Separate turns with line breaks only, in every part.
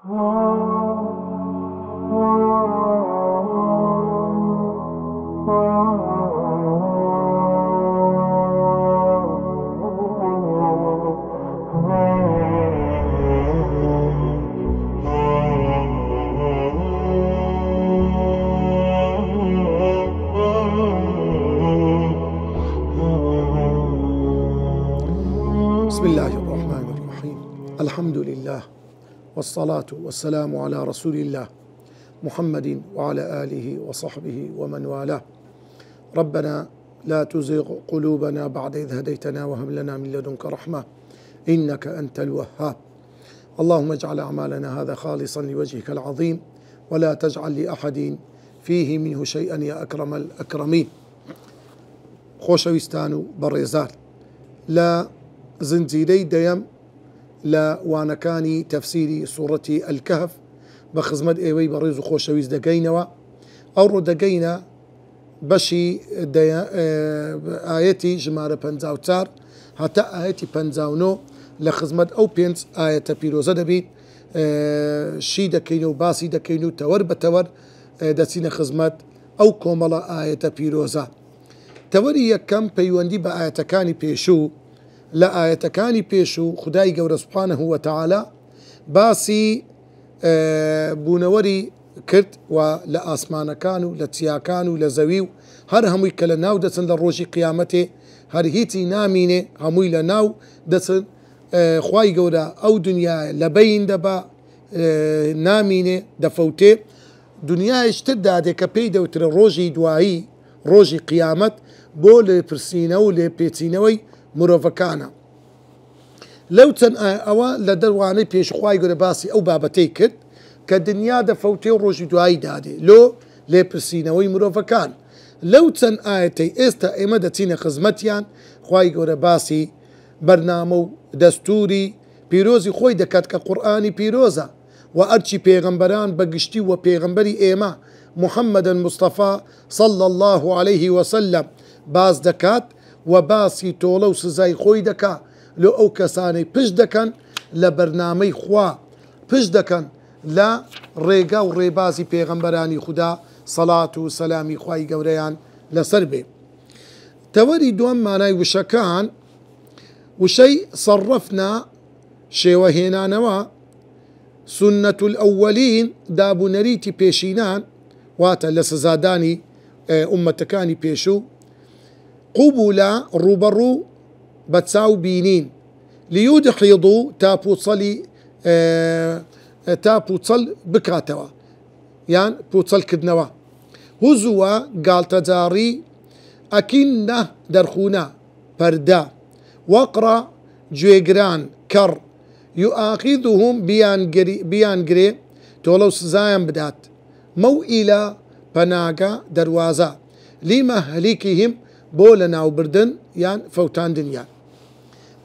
بسم الله الرحمن الرحيم. الحمد لله والصلاة والسلام على رسول الله محمد وعلى آله وصحبه ومن والاه. ربنا لا تزغ قلوبنا بعد إذ هديتنا وهب لنا من لدنك رحمة إنك أنت الوهاب. اللهم اجعل أعمالنا هذا خالصا لوجهك العظيم ولا تجعل لأحد فيه منه شيئا يا أكرم الأكرمين. خۆشەویستان و بەڕێزان، لا زنجيري دەیەم لا وانەکانی تەفسیری سوورەتی ئەلکەهف بە خزمەت ئێوەی بەڕێز و خۆشەویست دەگەینەوە. ئەوڕۆ دەگەینە بەشی ئاەتی ژمارە 54 هەتا ئاەتی 59 لە خزمەت ئەو 5 ئاەتە پیرۆزە دەبێت. شی دەکەین و باسی دەکەین و تەوەر بە تەوەر دەچینە خزمەت ئەو کۆمەڵە ئاەتە پیرۆزە. تەوەری یەکەم پەیوەندی بە ئاەتەکانی پێشوو. لە ئاەتەکانی پێشوو خودای گەورە سوبحانەهو وتەعالا باسی بوونەوەری کرد و لە ئاسمانەکان و لە چیاکان و لە زەوی و هەر هەمووی کە لە ناو دەچن لە ڕۆژی قیامەتێ هەر هیچی نامینێ، هەمووی لە ناو دەچن. خوای گەورە ئەو دنیای لە بەین دەبا، نامینێ، دەفەوتێ. دنیایش تر دادێ کە پێی دەوترە ڕۆژی دوایی، ڕۆژی قیامەت، بۆ لێپرسینە و لێپێچینەوەی مرۆڤەکانە. لەو چەند ئەوە لە دەروانەی پێشخوای گەورە باسی ئەو بابەتەی کرد کە دنیا دەفەوتێ و ڕۆژی دوایی دادێ لۆ لێپرسینەوەی مرۆڤەکان. لەو چەند ئاەتەی ئێستا ئێمە دەچینە خزمەتیان، خوای گەورە باسی بەرنامە و دەستوری پیرۆزی خۆی دەکات کە قورئانی پیرۆزە و ئەرچی پێغەمبەران بەگشتی و پێغەمبەری ئێمە محەممەد مستەفا صلی الله عليه وسلم باز دەکات و باسی تۆڵە و سزای خۆی دەکا لۆ ئەو کەسانەی پشت دەکەن لە بەرنامەی خوا، پشت دەکەن لە ڕێگا و ڕێبازی پێغەمبەرانی خوددا سەڵات و سەلامی خوای گەورەیان لەسەر بێ. تەوەری دووەم مانای وشەکان، وشەی سەڕەفنا شێوەهێنانەوە، سونەت الئەوەلین دابوونەریتی پێشینان واتە لە سزادانی ئومەتەکانی پێشوو، قوبولا ڕوبەڕوو بە چاو بینین، لیودحیضوا تا پوچەڵ بکاتەوە یان پوچەڵکردنەوە، هوزووە گاڵتەجاڕی، ئەکینە دەرخونە پەردە، وەقڕە گوێگران کەڕ، یوئاخیذهم بیانگرێ تۆڵە و سزایان بدات، مەوئیلە پەناگە دەروازە، لیمەهلیکیهم بۆ لە ناوبردن یان فەوتاندنیان.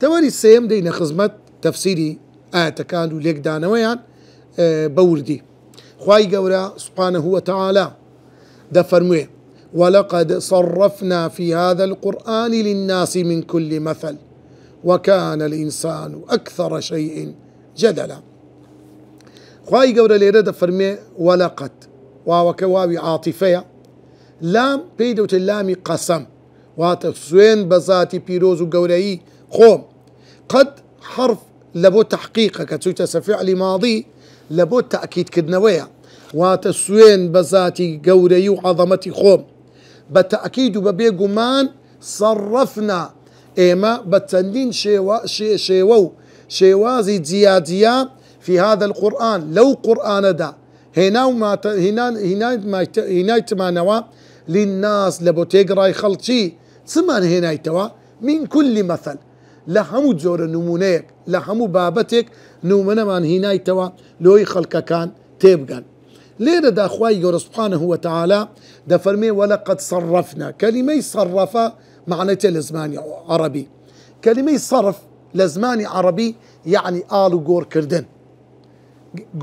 تەوەری سێم دەینە خزمەت تەفسیری ئاەتەکان و لێکدانەوەیان بەوردی. خوای گەورە سوبحانەهو وتەعالا دەفەرموێ وەلەقەد صەڕەفنا في هذا القرآن للناس من كل مثل وكان الإنسان أكثر شيء جدلا. خوای گەورە لێرە دەفەرمێ وەلەقەد، واوەکە واوی عاتیفەیە، لام پێی دەوتە لامی قەسەم، واتە سوێن بە ذاتی پیرۆز و گەورەیی خۆم. قەد حرف لە بۆ تەحقیقە کە چوویتە سە فعلی ماضی، لە بۆ تەئکیدکردنەوەیە، واتە سوێن بە ذاتی گەورەیی و عەظەمەتی خۆم. بە تەئکید و بە بێگومان سەڕەفنا، ئێمە بە چەندین شێوە و شێوازی جیاجیا في هذا القرآن لەو قورئانەدا هێنایتمانەوە للناس لە بۆ تێگەڕای خەڵکی. چمان هێنایتەوە؟ من كل مثل، لە هەموو جۆرە نمونەیەک، لە هەموو بابەتێک نمونەمان هێنایتەوە لۆی خەڵکەکان تێبگەن. لێرەدا خوای گەورە سوبحانەهو وتەعالا دەفەرمێ وەلەقەد صەڕەفنا. کەلیمەی سەڕەفە معنەتە لە زمانی عەرەبی. کەلیمەی سەڕف لە زمانی عەرەبی یعنی ئاڵ و گۆڕکردن،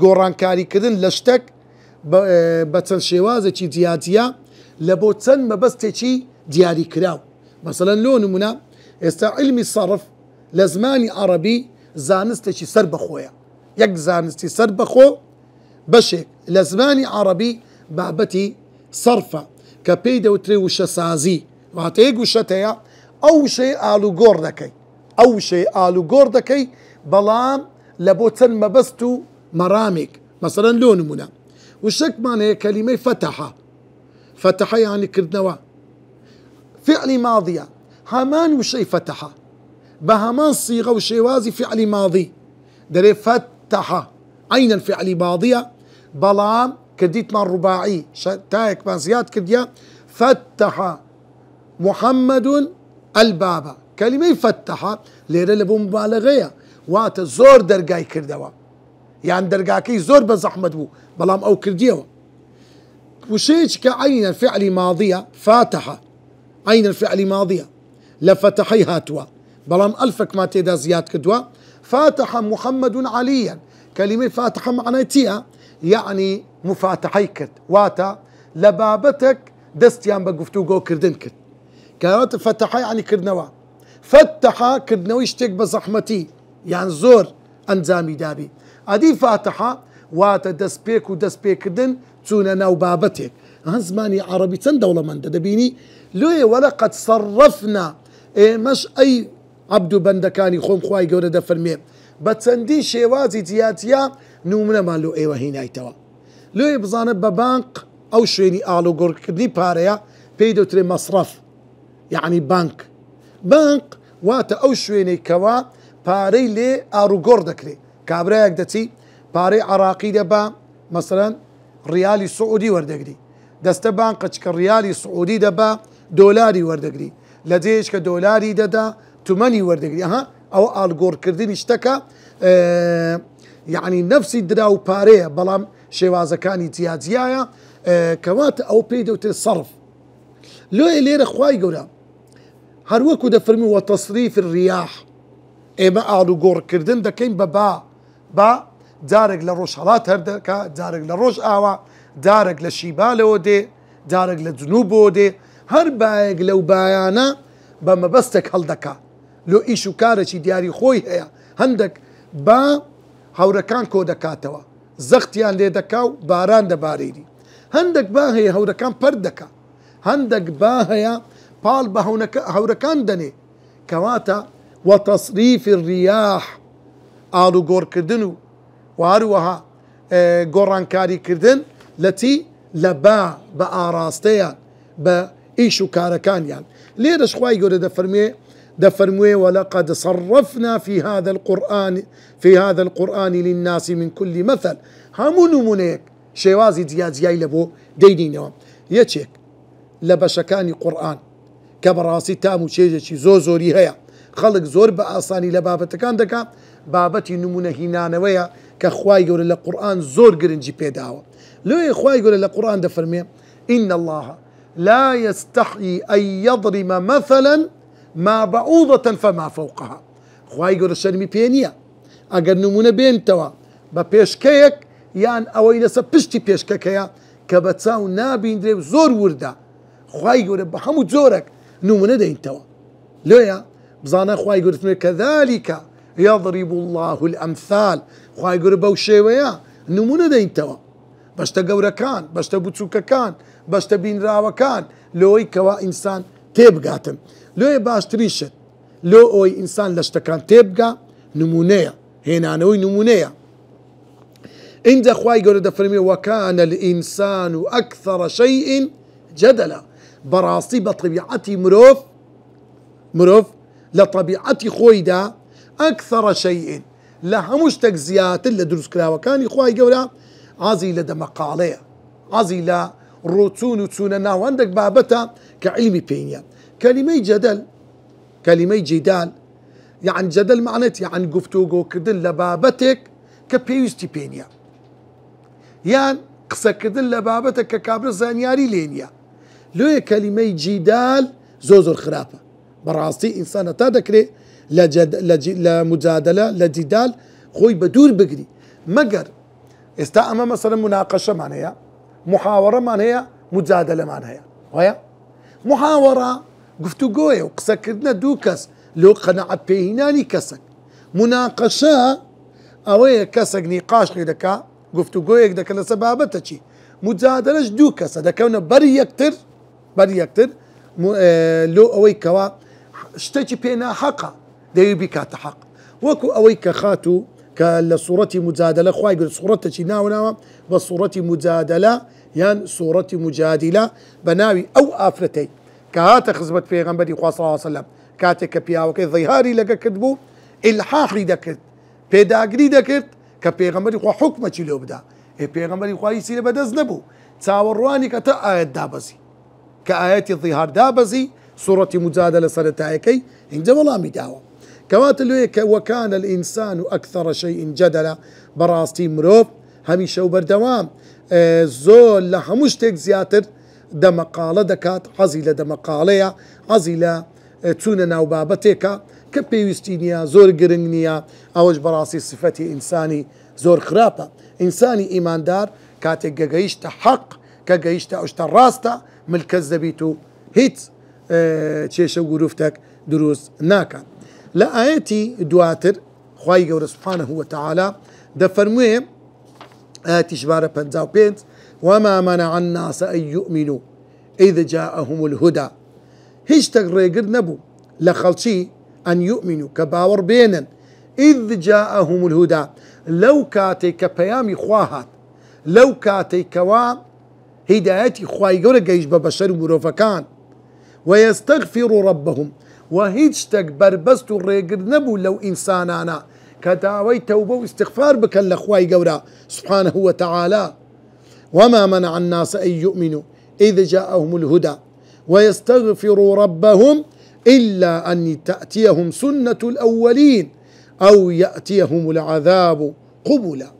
گۆڕانکاریکردن لە شتێک بە چەند شێوازێکی جیاجیا لە بۆ چەند مەبەستێکی دیاری کراو. مەسەڵەن لۆ نمونە ئێستا علمی سەڕف لە زمانی عەرەبی زانستێکی سەر بەخۆیە، یەک زانستی سەر بەخۆ بەشێک لە زمانی عەرەبی بابەتی صرفە کە پێی دەوترێ وشەسازی واتە یەک وشەت هەیە ئەو وشەی ئالوگۆڕ دەکەی ئەو وشەی ئالوگۆڕ دەکەی بەڵام لە بۆ چەند مەبەست و مەرامێک مەسەڵەن لۆ نمونە وشەکمان هەیە کەلیمەی فتەحە فتەحە یانی کردنەوە فعلی ماضیە هەمان وشەی فتەحە بە هەمان سیغە و شێوازی فعلی ماضی دەرێ فتەحە عینەن فعلی ماضیە بەڵام کردیتمان ڕوباعی تایەکمان زیاد کردیە فتەحە محەممەد البابە کەلیمەی فتەحە لێرە لە بۆ مبالەغەیە واتە زۆر دەرگای کردەوە یان دەرگاکەی زۆر بە زەحمەت بوو بەڵام ئەو کردیەوە وشەیەکی کە عینەن فعلی ماضیە فاتەحە عینەن فعلی ماضیە لە فتەحەی هاتووە بەڵام ئەلفێکمان تێدا زیاد کردووە فاتەحە محەممەد عەلیە کەلیمەی فاتەحە معنای چییە؟ یعنی مفاتەحەی کرد واتە لە بابەتێک دەستیان بە گفتوگۆکردن کرد کەواتە فتەحە یعنی کردنەوە فتەحە کردنەوەی شتێک بە زەحمەتی یان زۆر ئەنجامی دابی ئەدی فاتەحە واتە دەستپێک و دەستپێکردن چوونە ناو بابەتێک هەن زمانی عەرەبی چەند دەوڵەمەندە دەبینی لێ وەلەقەد سەڕەفنا ئێمەش ئەی عەبد و بەندەکانی خۆم خوای گەورە دەفەرمێ بە چەندی شێوازی جیاتیا نمونەمان لۆ ئێوە هینایتەوە لێ بزانە بە بانک ئەو شوێنی ئاڵوگۆڕکردنی پارەیە پێی دەوترێ مەسرەف یعنی بانک واتە ئەو شوێنەی کەوا پارەی لێ ئاروگۆڕ دەکرێت کابرایەک دەچی پارەی عراقی دەبا مەسەڵەن ڕیالی سعودی وەردەگری دەستە بانقەچ کە ڕیالی سعودی دەبا دۆلاری وەردەگری لە جێش کە دۆلاری دەدا تومەنی وەردەگری ئەو ئاڵگۆڕکردنی شتەکە یعنی نەفسی درا و پارەیە بەڵام شێوازەکانی جیاجیایە کەواتە ئەو پێی دەوتێت سەرف لێرە خوای گەورە هەروەکو دەفەرمی وەتەصریف الریاح ئێمە ئاڵوگۆڕکردن دەکەین بە با جارێک لە ڕۆژ هەڵات هەردەکە جارێک لە ڕۆژ ئاوا جارێک لە شیبالەوە دێ جارێک لە جنوبەوە دێ هەر بایەک لەو بایانە بە مەبەستێک هەڵدەکا لۆ ئیش و کارێکی دیاری خۆی هەیە هەندێک با هەورەکان کۆ دەکاتەوە زەختیان لێ دەکا و باران دەبارێنی هەندێک با هەیە هەورەکان پەر دەکا هەندێک با هەیە پاڵ بە هەورەکان دەنێ کەواتە وەتەصریف الریاح ئاڵوگۆڕکردن و هەروەها گۆڕانکاریکردن لە چی لە بە ئاراستەیان بە ئیش و کارەکانیان لێرەش خوای گەورە دەفەرموێ وەلەقەد صەرەفنا في هذا القرآن للناس من كل مثل هەموو نمونەیەک شێوازی جیاجیای لە بۆ دەیدینەوە یەکێک لە بەشەکانی قورئان کە بەڕاستی تام و چێژێکی زۆری هەیە خەڵک زۆر بە ئاسانی لە بابەتەکان دەکات بابەتی نمونە هینانەوەیە کە خوای گەورە لە قورئان زۆر گرنگی پێداوە لێ خوای گەورە لە قورئان دەفەرمێ إن الله لا يستحيي أن يضرب مثلا ما بعوضة فما فوقها خوای گەورە شەرمی پێ نییە ئەگەر نمونە بێنتەوە بە پێشکەیەک یان ئەوەی لەسەر پشتی پێشکەکەیە کە بە چاو نابیندرێ و زۆر وردە خوای گەورە بە هەموو جۆرێک نمونە دەینتەوە لێیە بزانە خوای گەورە كذلك يضرب الله الأمثال خوای گەورە بەو شێوەیە نمونە دەینتەوە بەشتە گەورەکان بەشتە بچووکەکان بەشتە بینراوەکان لەوەی کەوا ئینسان تێبگاتن لێ باشتریشت لۆ ئەوەی ئینسان لە شتەکان تێبگا نمونەیە هێنانەوەی نمونەیە اینجا خوای گەورە دەفەرمێ وەکانە الئینسان ئەکثەڕ شەیء جەدەلا بەڕاستی بە طبیعەتی مرۆڤ لە طبیعەتی خۆیدا ئەکثەڕ شەیء لە هەموو شتێک زیاتر لە دروستکراوەکانی خوای گەورە عازی لە دەمەقاڵەیە عازی لە ڕۆچوون و چوونە ناو هەندێک بابەتە کە عیلمی پێی نییە کەلیمەی جیدال یعنی جەدەل معنێت یعنی گفتوگۆکردن لە بابەتێک کە پێویستی پێ نییە یان قسەکردن لە بابەتێک کە کابرا زانیاری لێ نییە لێ کەلیمەی جیدال زۆر خراپە بەڕاستی ئینسانە تا دەکرێت لە مجادلە لە جیدال خۆی بە دوور بگری مەگەر ئێستا ئەمە مەسەڵەن مناقەشەمان هەیە محاوەڕەمان هەیە مجادلەمان هەیە وایە محاوەڕە گفتوگۆیە و قسەکردنە دوو کەس لۆ قەنەعەت پێهینانی کەسێک مناقەشە ئەوەیە کەسێک نیقاش لێ دەکا گفتوگۆیەک دەکە لەسەر بابەتە چی مجادلەش دوو کەسە دەکەونە بەر یەکتر لۆ ئەوەی کەوا شتێکی پێ ناحەقە دەوی بیکاتە حەق وەکو ئەوەی کە خاتوو کە لە سوورەتی مجادلە خوای گەورە سوورەتێکی ناوناوە بە سوورەتی مجادلە یان سوورەتی مجادلە بە ناوی ئەو ئافرەتەی کە هاتە خزمەت پێغەمبەری خوا صلی الله علیه وسلم کاتێک کە پیاوەکەی ظیهاری لەگە کرد بوو ئیلحاحی دەکرد پێداگری دەکرد کە پێغەمبەری خوا حکمەکی لێ بدا پێغەمبەری خوا هیچی لێ بەدەست نەبوو چاوەڕوانی کە تا ئاەت دابەزی کە ئاەتی ظیهار دابەزی سوورەتی مجادلە سەرەتایەکەی اینجا وەڵامی داوە کەواتە لێ کە وەکانە الئینسان ئەکثەڕ شەیئین جەدەلە بەڕاستی مرۆڤ هەمیشە و بەردەوام زۆر لە هەموو شتێک زیاتر دەمەقاڵە دەکات حەزی لە دەمەقاڵەیە حەزی لە چوونە ناو بابەتێکە کە پێویستی نییە زۆر گرنگ نییە ئەوەش بەڕاستی سفەتی ئینسانی زۆر خراپە ئینسانی ئیماندار کاتێک گەگەیشتە حەق کە گەیشتە ئەو شتە ڕاستە ملکەز دەبیت و هیچ کێشە و گروفتێک دروست ناکات لە ئاەتی دواتر خوای گەورە سوبحانەه وتەعالا دەفەرموێ ئاەتی ژمارە 55 وما منع الناس أن يؤمنوا إذ جاءهم الهدى هیچ شتێک ڕێگر نەبوو لە خەڵکی ئەن یؤمنوا کە باوەڕ بێنن إذ جاءهم الهدى لەو کاتێک کە پەیامی خوا هات لەو کاتێک کەوا هیدایەتی خوای گەورە گەیشت بە بەشەر و مرۆڤەکان ويستغفروا ربهم وهیچ شتێک بربەست و ڕێگر نەبوو لەو ئینسانانە کە داوای تەوبە و استغفار بکەن لە خوای گەورە سبحانه وتعالى وما منع الناس أن يؤمنوا إذ جاءهم الهدى ويستغفروا ربهم إلا أن تأتيهم سنة الأولين أو يأتيهم العذاب قبلا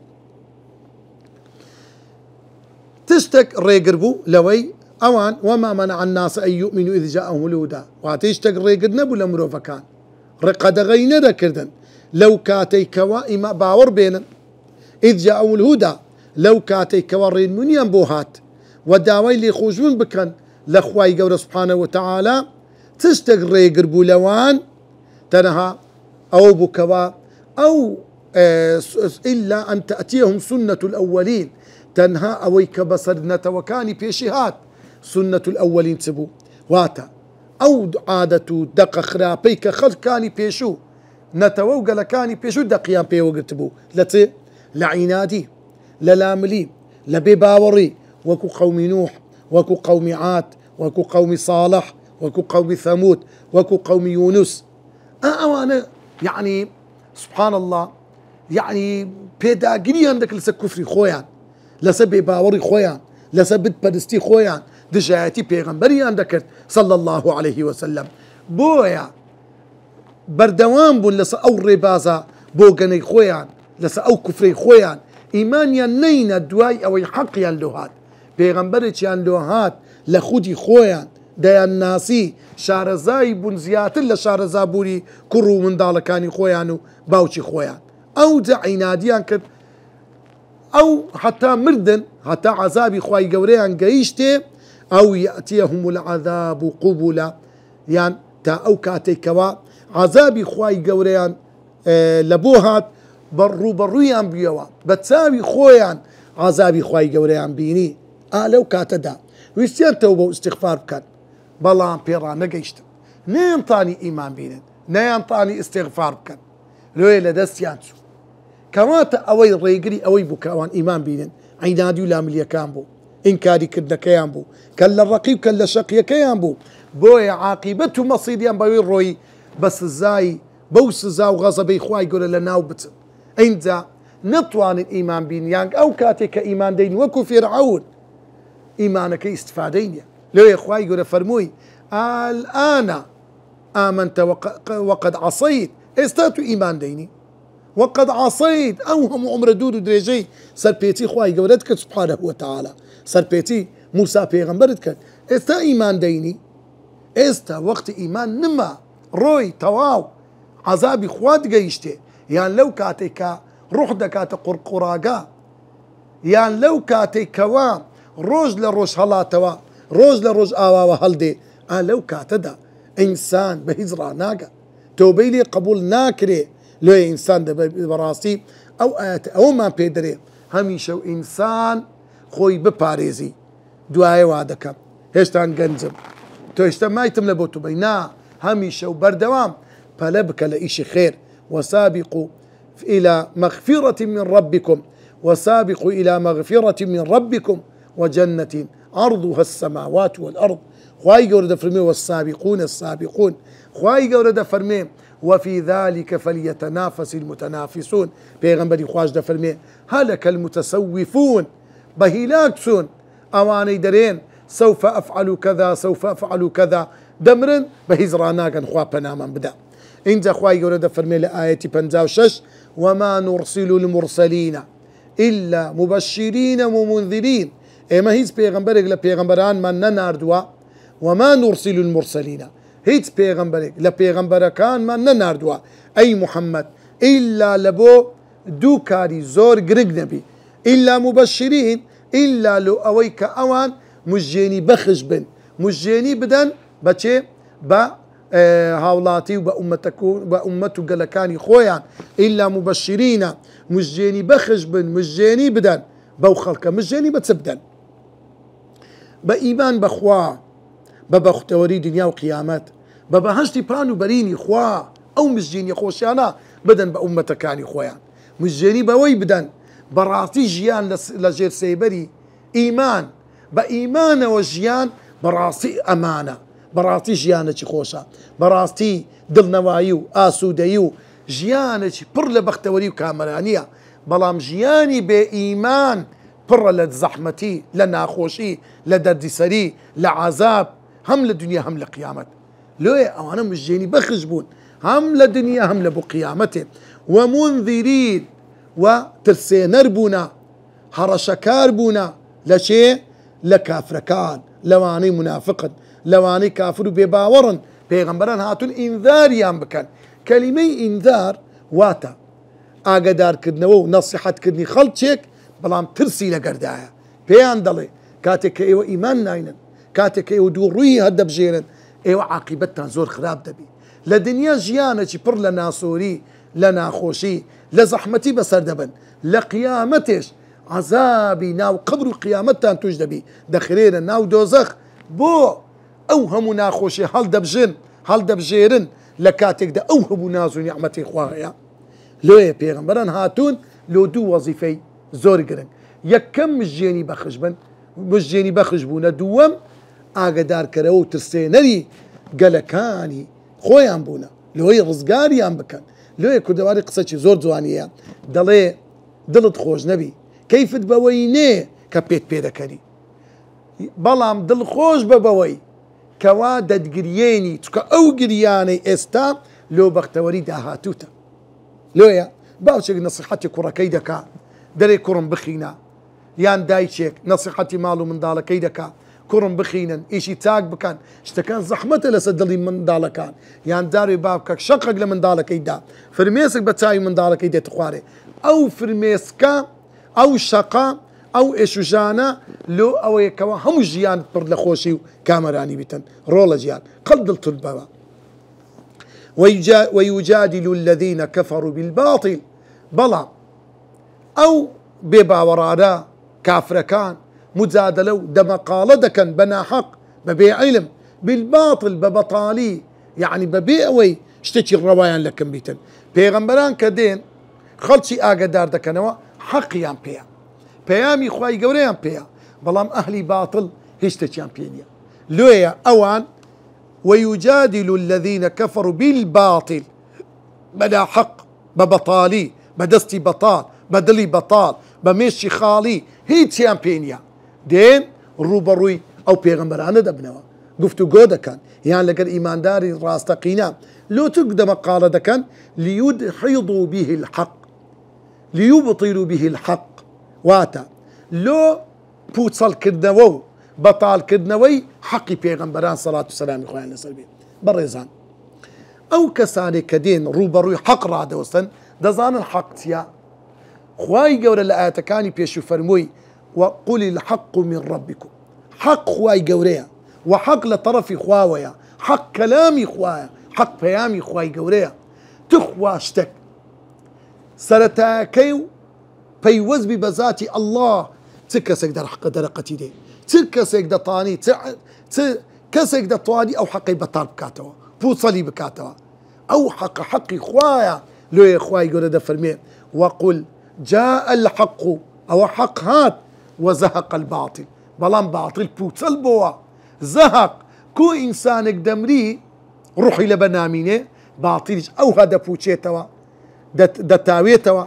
تشتك ريقربو لوي أوان وما منع الناس أن يؤمنوا إذ جاءهم الهدى واتشتك ريقر نبو لمرو فكان رقد غين ذكردن لو كاتي كوا إما باور بينا إذ جاءهم الهدى لو كاتي كوا رين منيان بوهات وداوي اللي خوشون بكن لخواي قول سبحانه وتعالى تشتك ريقربو لوان تنها أو بكوا أو إلا أن تأتيهم سنة الأولين تنها أويك بصرنا وكاني بيشهات سنة الأولين تبو واتا أو عادة دق خرابيك خل كاني بيشو نتوقع لكاني بيشو دقيان بيوقر تبو لتي لعنادي للاملي لبيباوري وكو قوم نوح وكو قوم عاد وكو قوم صالح وكو قوم ثمود وكو قوم يونس أنا يعني سبحان الله يعني بيداقني عندك لسا كفري خويان لسا بيباوري خويان لسا بدبرستي خويان دجايتي بيغمبري عندك صلى الله عليه وسلم بويا بردوان بون لسا أو ربازا بوغني خويان لسا أو كفري خويان إيمانيا نينا دواي أو حقيا لوهات بيغمبري يان لوهات لخودي خويان ديان ناسي شارزاي بون زياتر لشارزا بوري كرو من دالكاني خويانو باوشي خويان أو دعيناديان كد أو حتى مردن حتى عذابي خواي قوريان قيشتي أو يأتيهم العذاب قبلا يعني تا أو كاتي كوا عذابي خواي قوريان لبوهات برويان بيوا بتساوي خويان عذابي خواي قوريان بيني لو كاتدا ويستيان توبة واستغفار بكان بلان بيرا نقيشت نينطاني إيمان بينن نينطاني استغفار بكان لوي لدستيانسو كواتا أوي ريقري أوي بكاوان إيمان بينن عينادي ولا مليا كامبو إنكاري كدنا كيامبو كلا الرقيب كلا الشقية كيامبو بوي عاقبته مصيديان بوي روي بس زاي بوس زاو غضبي خواي يقول لنا وبت إنزا نطوان الإيمان بين يانك أو كاتك إيمان دين وكو فرعون إيمانك استفادين لو يا خواي يقول فرموي الآن آمنت وقد عصيت استاتوا إيمان ديني وقد عصيت أوهم عمر دود دريجي سر بيتي خواي قولتك سبحانه وتعالى سر بيتي موسى بيغمبرتك استا إيمان ديني استا وقت إيمان نما روي تواو عذابي خوات قيشتي يعني لو كاتيكا روح دكات قرقراقا يعني لو كاتيكا روج لروج هلاتوا روج لروج آوا وهلدي لو كاتدا إنسان بهزرا ناقا توبيلي قبول ناكري لو إنسان ده براسي أو آيات أو ما بيدري هەمیشە و ئینسان خۆی بپارێزی دوایە وا دەکەم هێشتان گەنجم تۆ هێشتا مایتم لە بۆ تو بەی نا هەمیشە و بەردەوام پەلە بکە لە ئیشی خێر وسابقوا إلى مغفرة من ربكم وسابقوا إلى مغفرة من ربكم وجنة عرضها السماوات والأرض خواهي قورد فرمي والسابقون السابقون خواهي قورد فرمي وفي ذلك فليتنافس المتنافسون بيغنبري خواج دفرمي هلك المتسوفون بهلاكسون أواني درين سوف أفعل كذا سوف أفعل كذا دمرن بهزراناكن خوا بناما بدا إنجا خواهي قورد فرمي لآية 56 وما نرسل المرسلين إلا مبشرين ومنذرين إما هيز بيغنبرك لبيغنبران من نناردوا وما نرسل المرسلين هيز بيغنبرك لبيغنبركان من نناردوا أي محمد إلا لبو دوكاري زور قرق نبي إلا مبشرين إلا لو أويك أوان مجيني بخش بن مجيني بدن بچه با هاولاتي وبأمته قلكاني خويا إلا مبشرين مجيني بخش بن مجيني بدن بوخلك مجيني بتسبدن بإيمان بخوا ببختوري دنيا وقيامات ببهشتي برانو بريني خوا أو مجيني خوشيانا بدن بأمتكاني خويا مجيني بوي بدن براتي جيان لجير سيبري إيمان بإيمان وجيان براسي أمانة براسي جيانك خوشا براسي دلنوايو آسوديو جيانك بر لبختوري وكامرانية بلام جياني بإيمان بر لزحمتي لناخوشي لدردسري لعذاب هم للدنيا هم لقيامت لوي أو أنا مش جيني بخجبون هم لدنيا هم لبو قيامته ومنذرين وترسينر بونا هرشكار بونا لشي لكافركان لواني منافقا لواني كافر بباورن بيغمبران هاتون انذاريان بكن كلمة انذار واتا آقادار كدنو نصيحة كدني خلطشك بلام ترسي لقردايا بيان دلي كاتك ايو ايمان ناينن كاتك ايو دور روي هدب جيرن ايو عاقبتنا زور خراب دبي لدنيا جيانا پر لناسوري لناخوشي لزحمتي بسر دبن لقيامتش عذابي ناو قبر قيامتان تجدبي دخرين ناو دوزخ بو اوهم ناخوشي هل دبجن هل دبجيرن لكاتك دا اوهم نازو نعمتي خواهيا لو بيغمبران هاتون لو دو وظيفي زور قرن يكم مجيني بخشبن مجيني بخشبونا دوام آقادار كرو ترسينري قلكاني خويان بونا لو هي رزقاريان بكن لو هي كردواري قصتي زور زوانية دلي دلت خوش نبي كيف تبويني كبيت بيدكري بلام دل خوش ببوي كوا ددقرييني تكا او قرياني استا لو بختوري داهاتوتا لويا باوشك نصيحتي كورا كيدكا دري كورم بخينا يان دايتشيك نصيحتي مالو من دالا كيدكا كورم بخينا ايشي تاق بكان اشتكان زحمته لسدلي من دالا كان يان داري بابكك شقق لمن دالا كيدا فرميسك بتاي من دالا كيدا تخواري او فرميسكا او شقا او اشجانا لو او يكوا هم جيان بر لخوشي كامراني بتن رولا جيان قلد الطلبة ويجادل الذين كفروا بالباطل بلا او بباورادا كافر كان مجادلو دمقالدكن بنا حق ببيع علم بالباطل ببطالي يعني ببيعوي اشتكي الروايان لكن بيتن بيغمبران كدين خلشي آقادار دكنوا حقيان بيا بيامي خواي قوريان بيا بلام أهلي باطل هشتكيان بينيا لويا أوان ويجادل الذين كفروا بالباطل بدا حق ببطالي بدستي بطال بدلي بطال بمشي خالي هيتيان بينيا دين روبروي أو بيغمبران دبنوا قفتو قودا كان يعني لقد إيمان داري راستقينا لو تقدم قال دكان ليدحضوا به الحق ليبطلوا به الحق واتا لو بوتصل كدنوو بطال كدنوي حقي بيغمبران صلاة والسلام إخواننا سلبين بريزان أو كساني كدين روبروي حق رادوسن دزان الحق تيا خواي قول الآيات كاني بيشو فرموي وقل الحق من ربكم حق خواي قوريا وحق لطرفي خواويا حق كلامي خوايا حق بيامي خواي قوريا تخواشتك سرتاكيو پەیوەست بی بە ذاتی ئەڵڵاه چ کەسێک دەرەقەتی دێ چ کەسێک دەتوانی چ کەسێک دەتوانی ئەو حەقەی بەتاڵ بکاتەوە پوچەلی بکاتەوە ئەو حەقی خوایە لێ خوای گەورە دەفەرمێ وەقل جاء الحق ئەوە حەق هات وزهق الباطل بەڵام باطل پوچەل بووە زەهق کۆ ئینسانێک دەمری ڕوحی لە بەنامینێ باطیلیش ئەو هە دەپوچێتەوە دەتاوێتەوە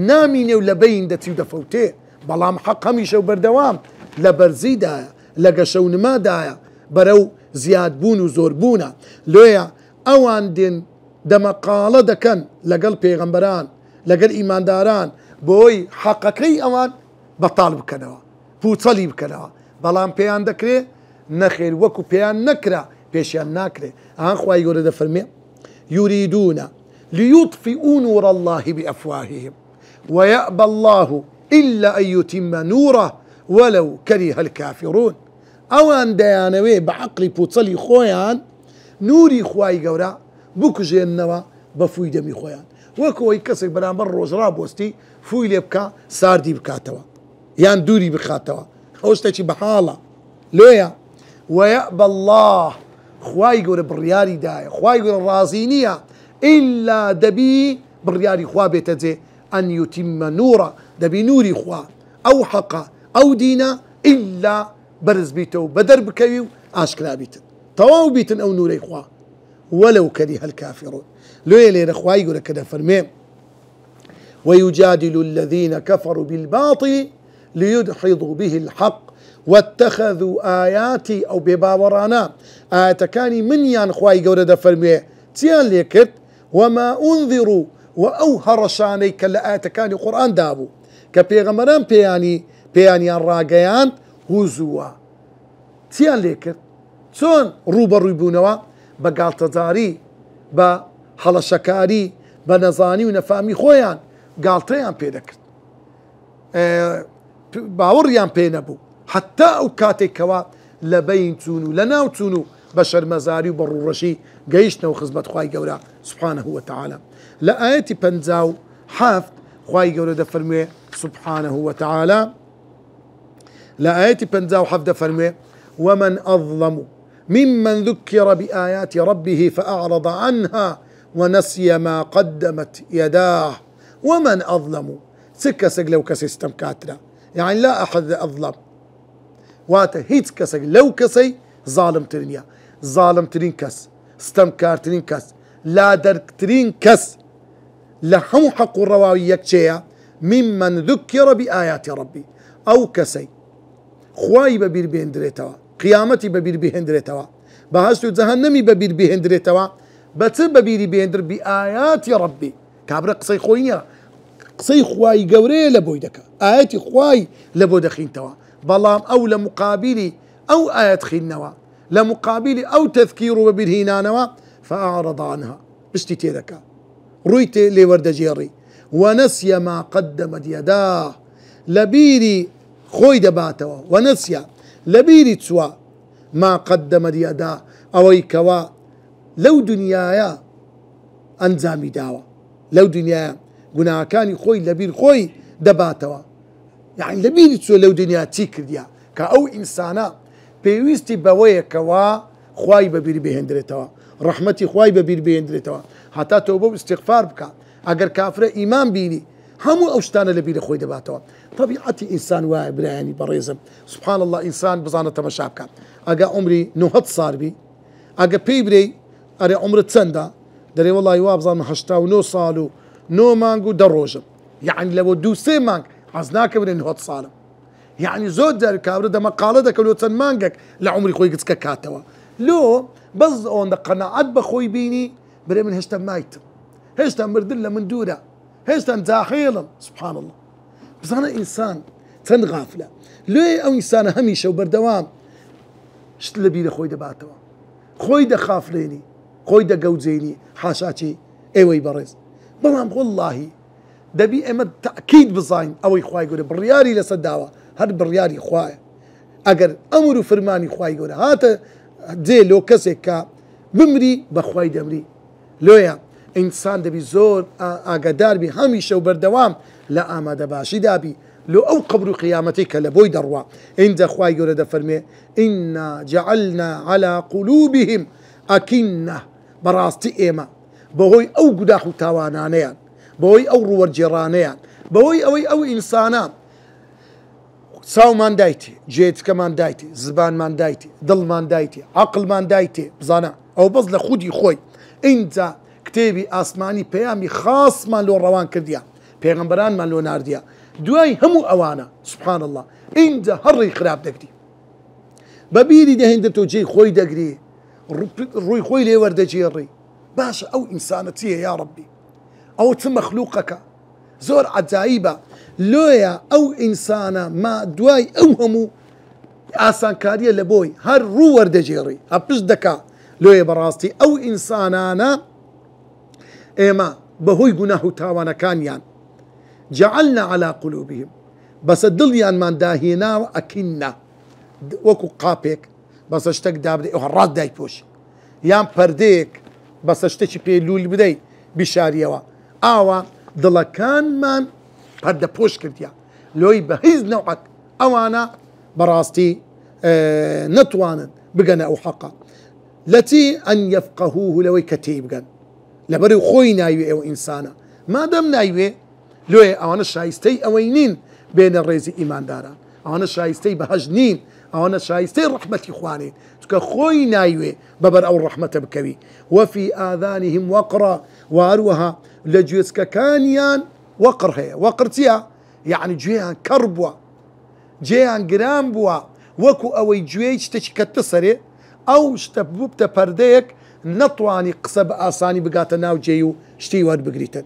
نامینێ و لە بەین دەچی و دەفەوتێ بەڵام حەق هەمیشە و بەردەوام لە بەرزیدایە لە گەشە و نمادایە بەرەو زیادبوون و زۆربوونە لێیە ئەوان دێن دەمەقاڵە دەکەن لەگەڵ پێغەمبەران لەگەڵ ئیمانداران بۆی حەقەکەی ئەوان بەتاڵ بکەنەوە پوچەلی بکەنەوە بەڵام پێیان دەکرێ نەخێر وەکو پێیان نەکرا پێشیان ناکرێ ئەهان خوای گەورە دەفەرمێ يريدون ليطفئوا نور الله بأفواههم ويأبى الله إلا أن يتم نوره ولو كره الكافرون ئەوان دەیانەوێ بە عەقڵی پوچەلی خۆیان نوری خوای گەورە بکوژێننەوە بە فووی دەمی خۆیان وەکەوەی کەسێک بەرامبەر ڕۆژڕا بۆستی فووی لێ بکە ساردی بکاتەوە یان دووری بخاتەوە ئەو شتێکی بەحاڵە لێیە ويأبى الله خوای گەورە بڕیاری دایە خوای گەورە ڕازی نییە ئیلا دەبی بڕیاری خوا بێتە جێ ئەن یوتیمە نورە دەبی نوری خوا ئەو حەقە ئەو دینە ئیلا بەرز بیتەوە بەدەر بکەوی و ئاشکرا بیتن تەواو بیتن ئەو نورەی خوا وەلەو کەریهە الکافرون لێ لێرە خوای گەورە کە دەفەرمێ ويجادل الذين كفروا بالباطل ليدحضوا به الحق واتخذوا آياتي أو بباورانا آيات كاني من يان خواي قورة دفرمي تيان ليكت وما أنذروا وأوهر شاني كلا آيات كاني قرآن دابو كبيغمران بياني الراقيان هزوا تيان ليكت چۆن ڕوبەڕووی بوونەوە بە گاڵتەجاری بە هەڵەشەکاری بە نەزانی و نەفامی خۆیان گاڵتەیان پێ دەکرد باوەڕیان پێ نەبوو حتا ئەو کاتێکەوە لە بەین چوون و لە ناو چوون و بە شەرمەزاری و بە ڕوڕەشی گەیشتنەوە خزمەت خوای گەورە سبحانه وتعالى لە ئاەتی 57 خوای گەورە دەفەرموێ سبحانه وتعالى لە ئاەتی 57 دەفەرموێ ومن أظلم ممن ذكر بآيات ربه فأعرض عنها ونسي ما قدمت يداه ومن أظلم سكسك لو كسي استمكاتنا يعني لا أحد أظلم واتا هيت كسك لو كسي ظالم ترينيا ظالم ترين كس استمكار ترين كس لا درك ترين كس لهم حق الرواوي يكشيا ممن ذكر بآيات ربي أو كسي خواي ببير بهندريتوا قيامتي ببير بهندريتوا بهشت جهنمي ببير بهندريتوا بس ببير بهندر بآيات ربي كابر قصي خوينيا قصي خواي قوري لبويدك آياتي خواي لبودخين توا بلام أو لمقابلي أو آيات خينوا لمقابلي أو تذكير ببرهينانوا فأعرض عنها بشتي تيذكا رويت لورد جيري ونسي ما قدمت يداه لبيري خوي دباتوا ونسي لبيري تسوا ما قدمت يداه أوي كوا لو دنيايا أنزامي داوا لو دنيايا قنا كان خوي لبير خوي دباتوا يعني لبيري تسوا لو دنيا تيكرديا كأو إنسانا بيويستي بويه كوا خواي ببير بهندرتوا رحمتي خواي ببير بهندرتوا حتى توبه استغفار بك اگر كافر ايمان بيني همو اوشتانا لبير خوي دباتوا طبيعتي انسان واعي براني بريزم سبحان الله انسان بزانه تمشابك اجا عمري نهت صار بي اجا بيبري اري عمر تسندا دري والله يوابزان محشتاو نو صالو نو مانجو دروجم يعني لو دو سي مانج عزناك من نهت صالو يعني زود دار كابر ده مقالتك لو تسن مانجك لعمري خوي قد كاتوا لو بز اون قناعات بخوي بيني بري من هشتم مايت هشتم مردله من دوره هشتم زاحيلا سبحان الله بس انا انسان تن غافله ليه او انسان هميشه وبردوام شت لبي خوي دباتوا خوي ده خافليني خوي ده جوزيني حاشاتي ايوي برز بلام والله دبي امد تاكيد بزاين او اخوي يقول برياري لصداوه هاد برياري خوايا اگر امر فرماني خواي يقول هات زي لو كسك بمري بخواي دمري لويا انسان دبي زور اقدار بي هميشه وبردوام لا آمد باشي دابي لو أو قبر قيامتك لبوي دروا إن خواي يرد فرمي إنا جعلنا على قلوبهم أكنة براستي إيما بهوي أو قداخو تاوانانيان بهوي أو روار جيرانيان بهوي أو إنسانان ساو مان دايتي جيت كمان دايتي زبان مان دايتي ضل مان دايتي عقل مان دايتي بزانا أو بزل خودي خوي إنت كتابي آسماني بيامي خاص مان لو روان كرديا پیغمبران مان لو نارديا دواي همو أوانا سبحان الله إنت هري خراب دقدي ببيري ده هندتو جي خوي دقري روي خوي لي ورد جيري باشا أو إنسانتي يا ربي أو مخلوقك زور عجائبة لويا أو إنسانا ما دواي أوهمو آسان كاريا لبوي هر رو ورد جيري أبش دكا لويا براستي أو إنسانانا إيما بهوي قناه تاوانا كانيان جعلنا على قلوبهم بس الدليان من داهينا أكنا وكو قابيك بس اشتك دابدي وهرات داي بوش يام پرديك بس اشتكي بيلول بدي بشاريوا آوا دلا كان من پرده پوش كرديا لوي بهيز نوعك أوانا براستي نتوانا بقنا أو حقا التي أن يفقهوه لوي كتيب بقن لبري خوي نايوي أو إنسانا ما دام نايوي لوي أوانا شايستي أوينين بين الرئيس إيمان داران أوانا شايستي بهجنين أوانا شايستي رحمة إخواني تكا خوي نايوي ببر أو الرحمة بكوي وفي آذانهم وقرا واروها لجوسك كانيان وقر هي وقرتيا يعني جويان كربوا جيان جرامبوا وكو أوي جويش تشكتسري أو شتبوب تبرديك نطواني قصب آساني بقاتنا وجيو شتي واد بقريتن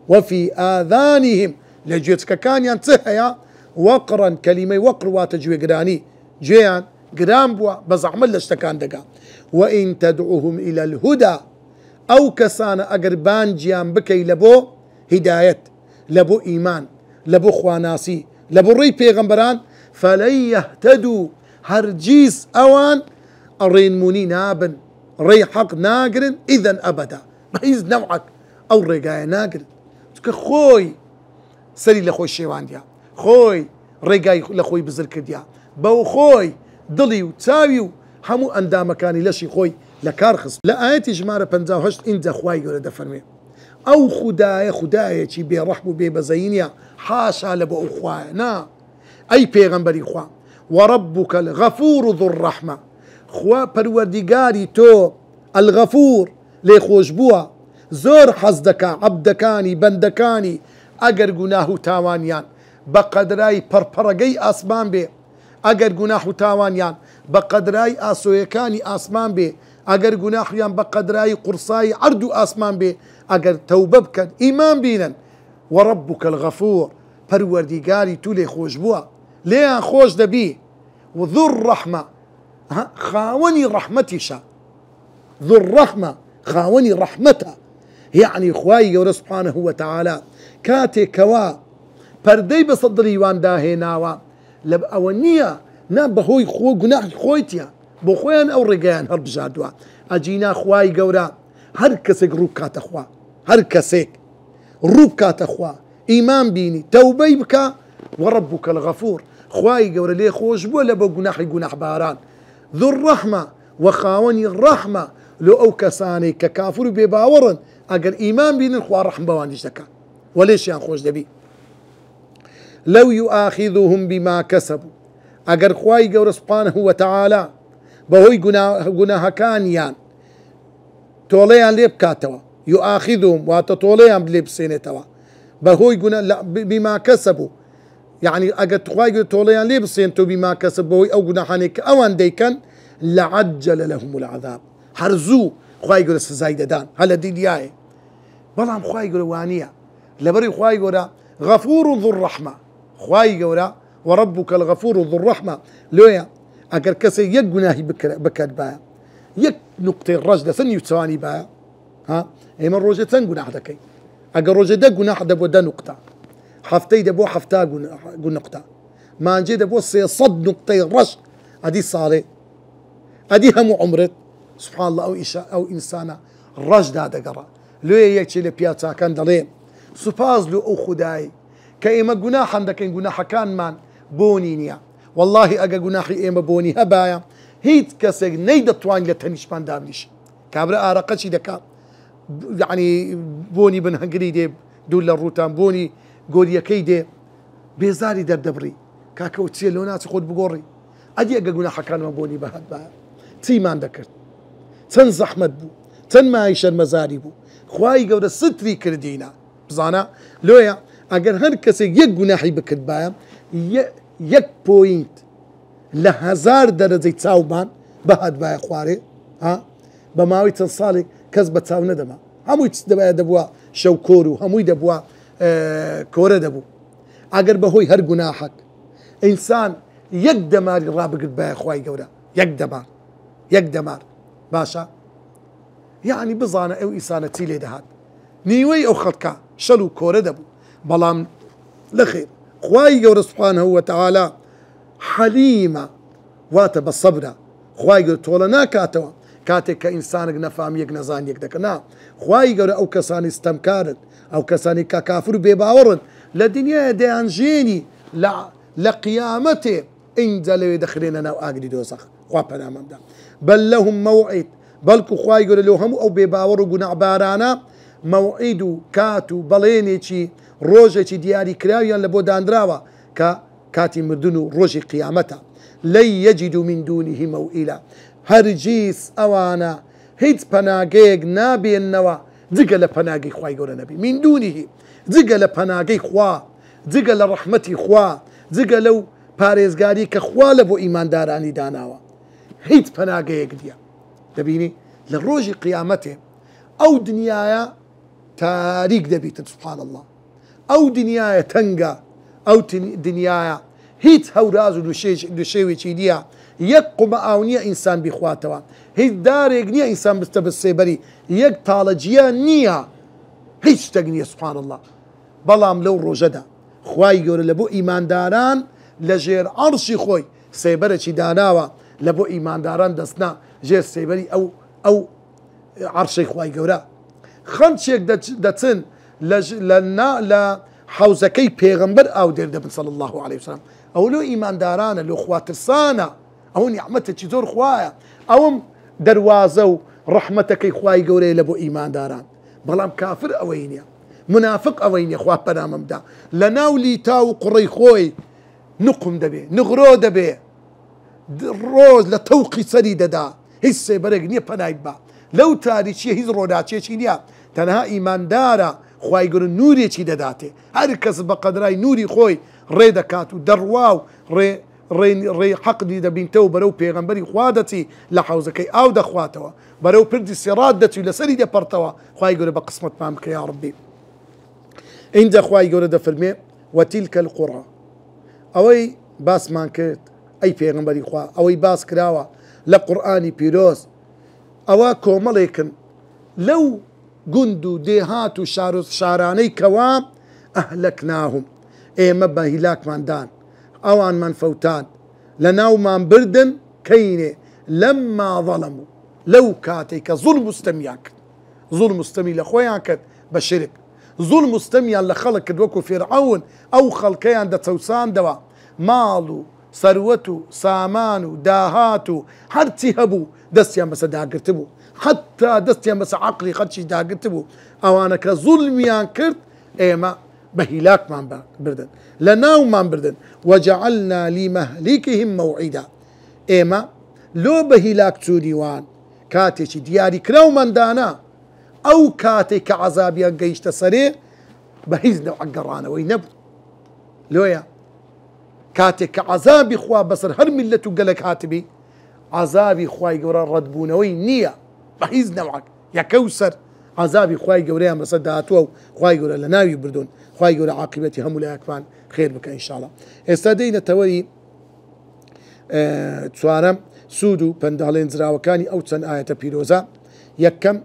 وفي آذانهم لجوتك كان ينتهي وقرا كلمة وقر واتجوي قراني جيان قرامبوا بزعمل لشتكان دقا وإن تدعوهم إلى الهدى أو كسان أقربان جيان بكي لبو هداية لبو إيمان لبو خواناسي لبو ري بيغمبران فلن يهتدوا هرجيس أوان الرين موني نابن ري حق ناقرن إذن أبدا بحيز نوعك أو ريقايا ناقرن خوي سري لخوي الشيوان ديا خوي ريقاي لخوي بزرك ديا بو خوي ضلي وتساوي همو أندا مكاني لشي خوي لكارخص لا آياتي جمارة بنزاوهشت إنت خواي يقول دفرمي أو خدايا چي بي رحمو بي بزينيا حاشا لبو أخوايا نا أي پیغمبري خوا وربك الغفور ذو الرحمة خوا پروردگاري تو الغفور لي خوش بوا زور حزدكا عبدكاني بندكاني اگر گناه تاوانيان بقدراي پرپرگي آسمان بي اگر گناه تاوانيان بقدراي آسويكاني آسمان بي اگر گناهيان بقدراي قرصاي عردو آسمان بي اگر توبه بكد ايمان بينن وربك الغفور پروردگاري تو لي خوش بوا ليه خوش دبي وذو الرحمة خاوني رحمتي ذو الرحمة خاوني رحمته يعني خواي يورا سبحانه وتعالى كاتي كوا پردي بصدري وان داهي ناوا لب أونية نابهوي خو قناح خويتيا بخوين أو رقيان هرب جادوا أجينا خواي قورا هر كسك روب كات أخوا هر كسك روب كات أخوا إيمان بيني توبي بك وربك الغفور خواي قورا ليه خوش بو لبو قناح باران ذو الرحمة وخاوني الرحمة لو أو كساني ككافر بباورن أجر إيمان بين الخوار رحم بوانيش دكا وليش يان خوش دبي لو يؤاخذهم بما كسبوا أجر خواي قور سبحانه وتعالى بهوي قناها كانيان توليان ليب كاتوا يؤاخذهم واتطوليان بليب سينتوا بهوي قنا بما كسبوا يعني أجر خواي قور توليان ليب سينتوا بما كسبوا أو قناحانك أوان ديكن لعجل لهم العذاب هرزو خواي قول السزايدة دان هلا دي دياي بلام خواي قول وانية لبري خواي قول غفور ذو الرحمة خواي قول وربك الغفور ذو الرحمة لويا أقر كسي يقناهي بكاد بايا يك نقطة الرجل سن يتسواني بايا ها ايما الرجل تنقنا حدكي أقر رجل دا قنا حدا بودا نقطة حفتي دبو حفتا قن نقطة ما نجي دبو سيصد نقطة الرجل أدي صالي أدي همو عمرت سبحان الله أو إنسانا رجل هذا قرأ لو يكشي لبياتا كان دليم سباز لو أو خداي كإما جناح عندك إن جناح كان من بونينيا والله أجا جناحي إما بوني هبايا هيت كسر نيد توان لتنش من دامنيش كابرا أرقشي دكا يعني بوني بن هنجري دي دول الروتان بوني قولي كيدي بيزاري دبري كاكو تسيلونات خود بقوري أدي أجا جناح كان مبوني بهاد بايا تي ما عندك تن زحمت بو تن ما يشر مزاري بو خواي قول ستري كردينا بزانا لويا اگر هر کسی یک گناحی بکرد باید یک پوینت لهزار درجه چاوبان بهاد باید خواره ها بماوی چند سالی کس بچاو ندما هموی دبا دبوا شوکورو هموی دبوا کوره دبو اگر بهوی هر گناحک انسان یک دماری را بکرد باید خواهی گوره یک دمار باشا يعني بزانه او إسانتي لي دهات نيوي او خلقا شلو كوره دبو بلام لخير خواي قول سبحانه وتعالى حليمة واتب الصبر خواي قول تولنا كاتوا كاتك كإنسانك نفاميك نزانيك دكنا خواي قول او كساني استمكارت او كساني ككافر بيباورن لدنيا ديان جيني لقيامته انزلوا يدخليننا واقدي دوزخ خوابنا ممدا بل لهم موعد بلكو خواي يقول له هم او بيباورو قناع بارانا موعدو كاتو بلينيشي روجي دياري كراويان لبو داندراوا كاتي مردنو روجي قيامتا لن يجدوا من دونه موئلا هرجيس اوانا هيت پناگيك نابي النوا دقل پناگي خواي يقول نبي من دونه دقل پناگي خوا دقل رحمتي خوا دقلو پاريزگاري كخوا لبو ايمان داراني داناوا هيت پناگيك ديا دبيني للروج قيامته او دنيايا تاريك دبيت سبحان الله او دنيايا تنقى او دنيايا هيت هوراز لشيوي تشيديا يقوم اونيا انسان بخواتوا هيت داريك نيا انسان بستبسيبري يق طالجيا نيا هيت تقنيا سبحان الله بلام لو روجدا خواي يقول لبو ايمان داران لجير عرشي خوي سيبرتي داناوا لبو ايمان داران دسنا جير سيبري او عرشي خواي قورا خمشيك دتن لنا لا حوزكي بيغمبر او دير دبن صلى الله عليه وسلم او لو ايمان دارانا لو خواترسانا او نعمتك زور خوايا او دروازه رحمتك خواي قوري لبو ايمان داران بلام كافر اوينيا منافق اوينيا خوا بنا ممدا لناولي تاو قري خوي نقم دبي نغرو دبي روز لتوقي سريد دا هسه برق نيا بنايد با لو تاريخي هيز روداتشي شينيا تنها ايمان دارا خواي يقول نوري شي داته هر كس بقدراي نوري خوي ريدا كاتو درواو ري حق دي بنتو برو بيغمبري خوادتي لحوزكي او دخواتوا برو بردي سرادتي لسري دي برتوا خواي يقول بقسمه مامك يا ربي عند خواي يقول ده فرمي وتلك القرى اوي باس مانكت اي بيغمبري خوا اوي باس كراوا لقراني بيروز اوا كومليكن لو قندو ديهاتو شاراني كوام اهلكناهم اي مبا هلاك ماندان اوان من فوتان لناو من بردن كيني لما ظلموا لو كاتيك ظلم مستمياك ظلم مستمي لخوياك بشرك ظلم مستميا لخلق دوكو فرعون او خلقيان دا توسان دوا مالو ثروتو سامانو داهاتو هرتي هبو دستيان بس داقرتبو حتى دستيان بس عقلي خدشي داقرتبو اوانا كظلميان كرت ايما بهلاك من بردن لناو من بردن وجعلنا لمهلكهم موعدا ايما لو بهلاك توديوان كاتي دياري كراو من دانا او كاتي كعذابيان قيشت سريع بهزنا وعقرانا وينبو لويا كاتي كعذابي خوا بصر هر ملتو قلك هاتبي عذابي خواي قورا ردبونوي نية بهزنا وعق يا كوسر عذابي خواي قورا مسداتو خواي قورا لناوي بردون خواي قورا عاقبتي هم ولا اكفان خير بك ان شاء الله استادينا توري تسوارم سودو بندالين زراوكاني او تسن آية بيروزا يكم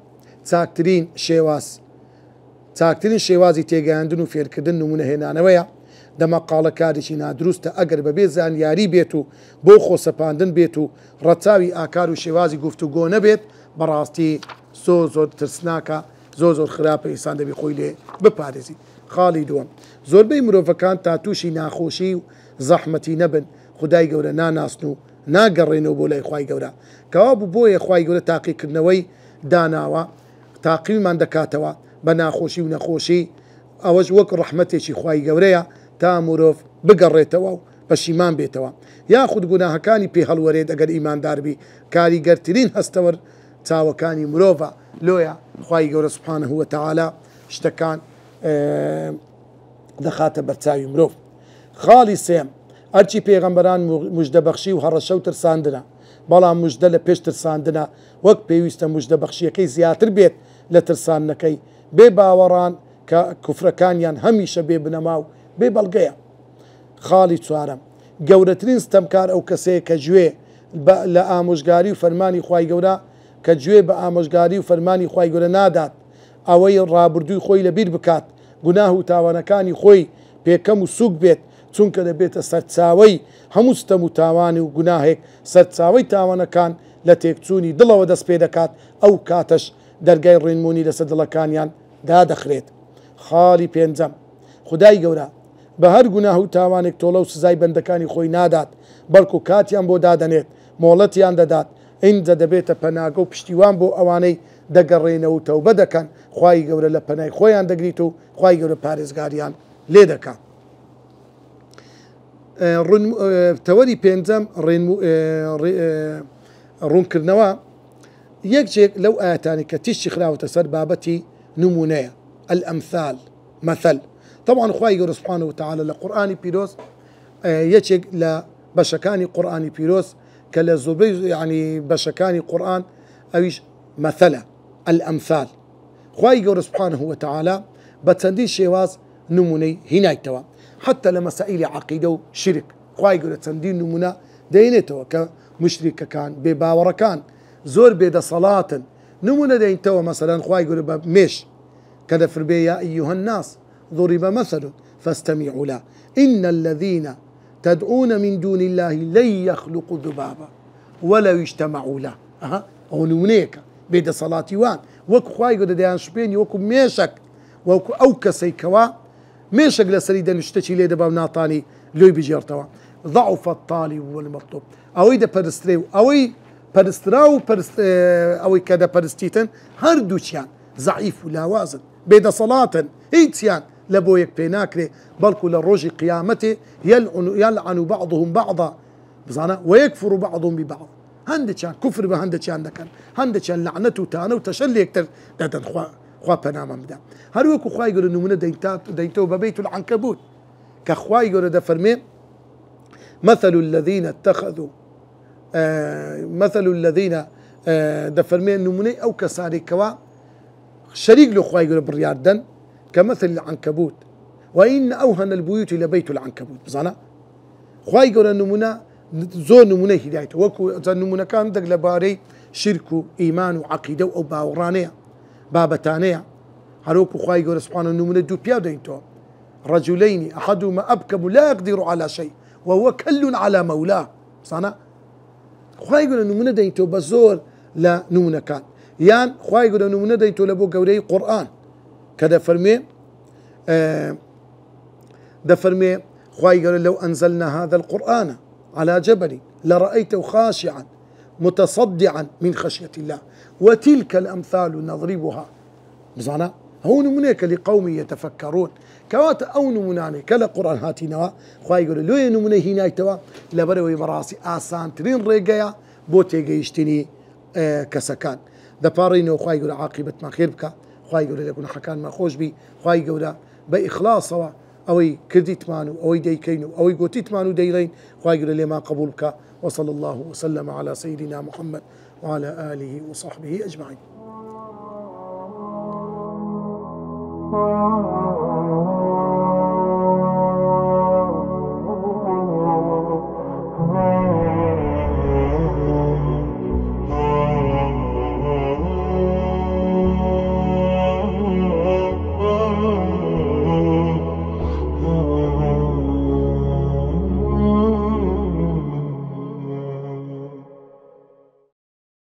تاكترين شێوازی تێگەیاندن و فێرکردن نمونە هێنانەوەیە دەما قاڵەکاریشی نادروستە ئەگەر بەبێ زانیاری بێت و بۆ خۆسەپاندن بێت و ڕەچاوی ئاکار و شێوازی گفتوگۆ نەبێت بەڕاستی زۆر ترسناکە زۆر خراپە ئینسان دەبێ خۆی لێ بپارێزی خاڵی دووەم زۆربەی مرۆڤەکان تا تووشی ناخۆشی و زەحمەتی نەبن خدای گەورە ناناسن و ناگەڕێنەوە بۆ لای خوای گەورە کەوا بوو بۆیە خوای گەورە تاقیکردنەوەی داناوە تاقیمان دەکاتەوە بە ناخۆشی و نەخۆشی ئەوەش وەک ڕەحمەتێکی خوای گەورەیە تا مرۆڤ بگەڕێتەوە و پەشیمان بێتەوە یاخود گوناهەکانی پێ هەڵوەرێت ئەگەر ئیمانداربی کاریگەرترین هەستەوەر چاوەکانی مرۆڤە لۆیە خوای گەورە سوبحانەهو وتەعالا شتەکان دەخاتە بەرچاوی مرۆڤ خاڵی سێم ئەرچی پێغەمبەران موژدەبەخشی و هەڕەشە و ترساندنە بەڵام موژدە لە پێش ترساندنە وەک پێویستە موژدەبەخشیەکەی زیاتر بێت لە ترساندنەکەی بێ باوەڕان کە کوفرەکانیان هەمیشە بێ بنەما و بێ بەڵگەیە خاڵی چوارەم گەورەترین ستەمکار ئەو کەسەیە کە گوێ لە ئامۆژگاری و فەرمانی خوای گەورە کە گوێ بە ئامۆژگاری و فەرمانی خوای گەورە نادات ئەوەی ڕابردووی خۆی لەبیر بکات گوناه و تاوانەکانی خۆی پێکەم و سوک بێت چونکە دەبێتە سەرچاوەی هەموو ستەم و تاوانی و گوناهێک سەرچاوەی تاوانەکان لە تێکچوونی دڵەوە دەست پێ دەکات ئەو کاتەش دەرگای ڕێنمونی لەسەر دڵەکانیان دادەخرێت خاڵی پێنجەم خدای گەورە بە هەر گوناه و تاوانێک تۆڵە و سزای بەندەکانی خۆی نادات بەڵکو کاتیان بۆ دادەنێت مۆڵەتیان دەدات ئینجا دەبێتە پەناگە و پشتیوان بۆ ئەوانەی دەگەڕێنەوە و تەوبە دەکەن خوای گەورە لە پەنای خۆیان دەگریت و خوای گەورە پارێزگاریان لێ دەکات تەوەری پێنجەم ڕوونکردنەوە یەکێک لەو ئاەتانی کە تیشتی خراوەتە سەر بابەتی نمونەیە الأمثال مثل طبعا خوای گەورە سبحانه وتعالى لە قورئانی پیرۆز یەکێک لە بەشەکانی قورئانی پیرۆز کە لە زۆربەی یعنی بەشەکانی قورئان ئەویش مثلە الأمثال خوای گەورە سبحانه وتعالى بە چەندین شێواز نمونەی هینایتەوە حتى لە مەسائیلی عەقیدە و شرک خوای گەورە چەندین نمونە دەینێتەوە کە مشریکەکان بێباوەڕەکان زۆر بێدەسەڵاتن نمونە دەینتەوە مەسەلەن خوای گەورە بە مێش کە دەفرمێ یا ئەیوهە الناس ضرب مثل فاستمعوا له إن الذين تدعون من دون الله لن يخلقوا ذبابا ولو اجتمعوا له ئەو نمونەیەکە بێدەسەڵاتی وان وەکو خوای گەورە دەیان شوپێنی وەکو مێشک وەکو ئەو کەسەی کەوا مێشک لەسەری دەنوشتەی لێ دەبا ناتانی لۆی بژێرتەوە ضعف الطالب والمطلوب ئەوەی دەپەرسترێ و ئەوەی پەرسترا و ئەوەی کە دەپەرستیتن هەردووچیان ضعیف و لاوازن بێدەسەڵاتن هیچیان لە بۆ یەک پێ ناکرێ بەڵکو لە ڕۆژی قیامەتێ يلعن بعضهم بعضا بزانە ويكفر بعضهم ببعض هەندێکیان کوفر بە هەندێکیان دەکەن هەندێکیان لعنەت و تانە و تەشەر لە یەکتر دەدەن خوا پەنامەم بدە هەروەکو خوای گەورە نمونە دەیتەوە بە بەیت العنکەبوت کە خوای گەورە دەفەرمێ مثل الذين دەفەرمێ نمونەی ئەو کەسانی کەوا شەریک لە خوای گەورە بڕیاردەن كمثل العنكبوت وإن أوهن البيوت لبيت العنكبوت بزانا خوای گەورە نمونە زۆر نمونەی هیدایەت وەکو نمونەکان دەک لەبارەی شرک و ئیمان و عەقیدە و ئەو باوەڕانەیە بابەتانەیە هەروەکو خوای گەورە سوبحانە نمونە دوو پیا دەینتەوە رجلين أحدهما أبكم لا يقدر على شيء وهو كل على مولاه بزانا خوای گەورە نمونە دەینتەوە بە زۆر لە نمونەکان یان خوای گەورە نمونە دەینتەوە لە بۆ گەورەی قورئان کە دەفەرمێ خوای گەورە لو أنزلنا هذا القرآن على جبل لرأيته خاشعا متصدعا من خشية الله وتلك الأمثال نضربها بزانا هو نمونيك لقوم يتفكرون كوات أو نموناني كلا قرآن هاتينوا خوای گەورە لۆیە نمونەی هینایتەوە لەبەرەوەی بەڕاستی ئاسانترین ڕێگەیە بۆ تێگەیشتنی کەسەکان دەپاڕینەوە خوای گەورە عاقبەتمان خێر بکە خوای گەورە لە گوناحەکانمان خۆش بی خوای گەورە بە ئیخلاسەوە ئەوەی کردیتمان و ئەوەی دەیکەین و ئەوەی گوتیتمان و دەیڵین خوای گەورە لێمان قبول بکە وصلى الله وسلم على سيدنا محمد وعلى آله وصحبه أجمعين